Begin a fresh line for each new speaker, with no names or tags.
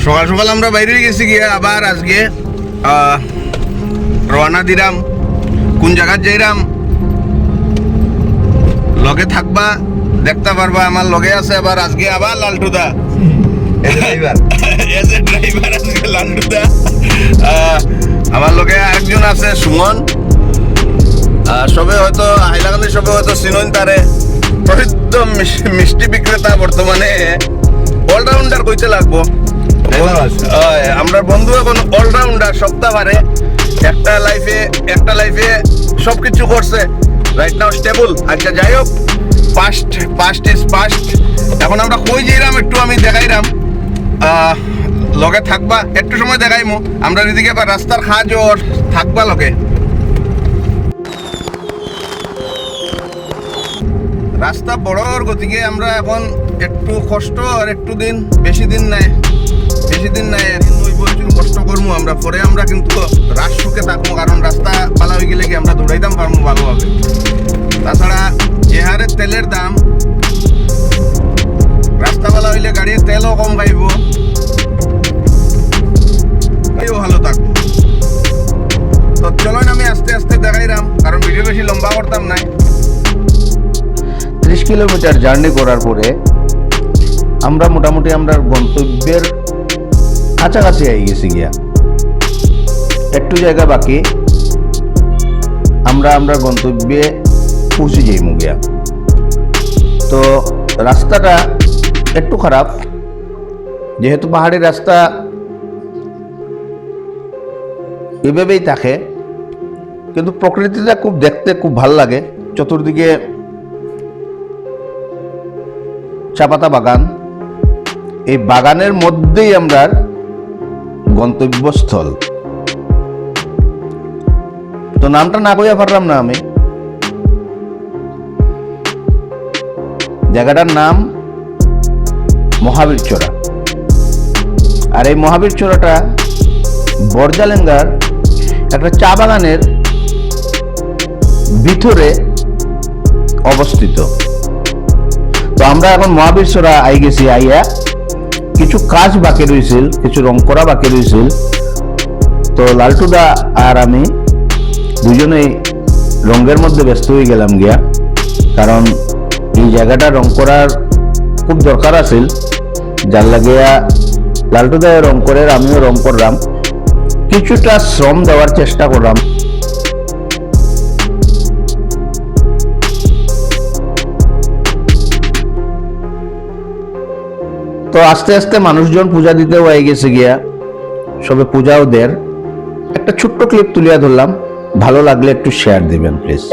সকাল সকাল আমরা বাইরে গেছি গিয়ে আবার আজকে রওনা দিলাম। কোন জায়গা যাইরাম লগে থাকবা, দেখতে পারবা। আমার লগে আছে আবার আজকে আবার লালটুদা ড্রাইভার আজকে লালটুদা। আমার লগে আরেকজন আছে সুমন। সবে হয়তো হাইলাকান্দি সবে হয়তো চিনন তারে, প্রসিদ্ধ মিষ্টি বিক্রেতা, বর্তমানে অলরাউন্ডার কইতে লাগবো। আমরা বন্ধু এখন অলরাউন্ডার, সপ্তাহ পারে একটা লাইফে সবকিছু করছে। Right now stable. আচ্ছা যাই হোক, পাস্ট ইজ পাস্ট। এখন আমরা কই যাইরাম একটু আমি দেখাইরাম, লগে থাকবা, একটু সময় দেখাইমু। আমরা এদিকে আবার রাস্তার খাজও থাকবা লগে। রাস্তা বড়র গতিকে আমরা এখন একটু কষ্ট, আর একটু দিন বেশি দিন নাই প্রচুর কষ্ট করবো আমরা। পরে আমরা কিন্তু রাস সুখে থাকবো, কারণ রাস্তা পালা হয়ে গেলে কি আমরা দৌড়াইতাম পারবো ভালোভাবে। তাছাড়া যে হারে তেলের দাম, রাস্তা পালা হইলে গাড়ির তেলও কম খাইব, ভালো থাকবো। তো চলো আমি আস্তে আস্তে দেখাইলাম, কারণ ভিডিও বেশি লম্বা করতাম নাই।
30 কিলোমিটার জার্নি করার পরে আমরা মোটামুটি আমরা গন্তব্যের কাছাকাছি আই গেছি গিয়া। একটু জায়গা বাকি, আমরা গন্তব্যে পৌঁছে যাইমু গিয়া। তো রাস্তাটা একটু খারাপ, যেহেতু পাহাড়ি রাস্তা এভাবেই থাকে, কিন্তু প্রকৃতিটা খুব দেখতে খুব ভাল লাগে। চতুর্দিকে চা পাতা বাগান, এই বাগানের মধ্যেই আমরা গন্তব্যস্থল। তো নামটা না কইয়া পারলাম না আমি। জায়গাটার নাম মহাবীর চড়া। আর এই মহাবীর চড়াটা বর্জালেঙ্গার একটা চা বাগানের ভিতরে অবস্থিত। তো আমরা এখন মহাবীর চড়া আই গেছি। আইয়া কিছু কাজ বাকি রয়েছিল, কিছু রং করা বাকি রয়েছিল। তো লালটুদা আর আমি দুজনেই রঙের মধ্যে ব্যস্ত হয়ে গেলাম গিয়া, কারণ এই জায়গাটা রং করার খুব দরকার আছিল। যার লাগিয়া লালটুদা রং করে, আমিও রং করলাম, কিছুটা শ্রম দেওয়ার চেষ্টা করলাম। তো আস্তে আস্তে মানুষজন পূজা দিতেও হয়ে গেছে গিয়া, সবে পূজাও দের। একটা ছোট্ট ক্লিপ তুলিয়া ধরলাম, ভালো লাগলে একটু শেয়ার দিবেন প্লিজ।